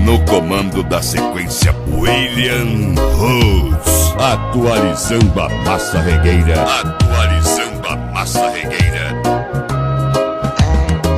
No comando da sequência William Rose. Atualizando a massa regueira. Atualizando a massa regueira.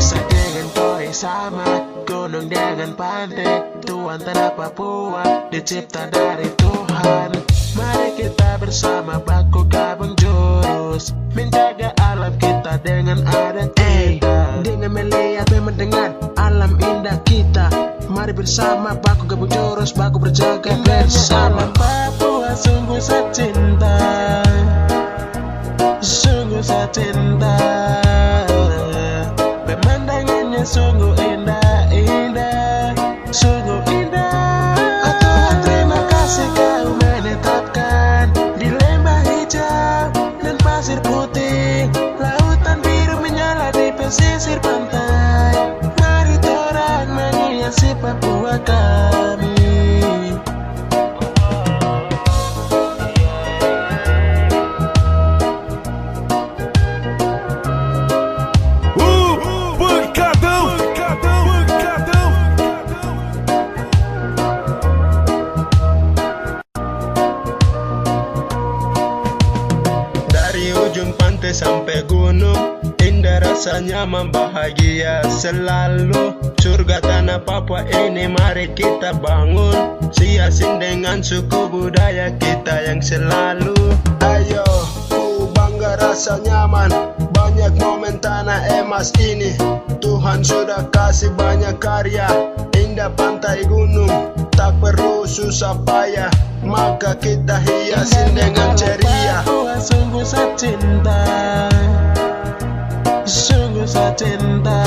Sa dengan koi sama gunung dengan pantai, Tuhan tanah Papua dicipta dari Tuhan. Mari kita bersama baku gabung jurus, menjaga alam kita dengan adat kita. Dengan melihat dan mendengar alam indah kita, mari bersama baku gabung jurus, baku berjaga bersama. Papua sungguh secinta, sungguh secinta. Pemandangannya sungguh indah, indah, sungguh indah. Tuhan terima kasih kau menetapkan di lembah hijau dan pasir putih, lautan biru menyala di pesisir pantai. Mari torang menghiasi Papua kami. Ujung pantai sampai gunung, indah rasanya membahagia selalu. Surga tanah Papua ini mari kita bangun, siasin dengan suku budaya kita yang selalu. Ayo, ku bangga rasa nyaman, banyak momen tanah emas ini. Tuhan sudah kasih banyak karya, indah pantai gunung, tak perlu susah payah, maka kita hiasin dengan ceria. Papua sungguh secinta, sungguh secinta.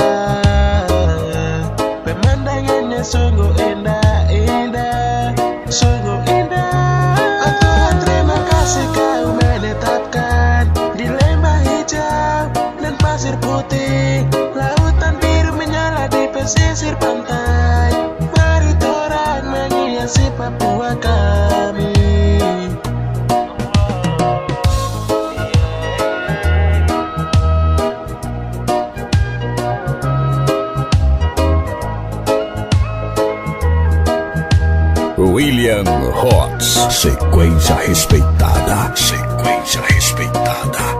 Pemandangannya sungguh indah, indah, sungguh indah. Tuhan terima kasih kau menetapkan di lembah hijau dan pasir putih, lautan biru menyala di pesisir pantai. Mari torang menghiasi Papua kami. William Rose. Sequência respeitada. Sequência respeitada.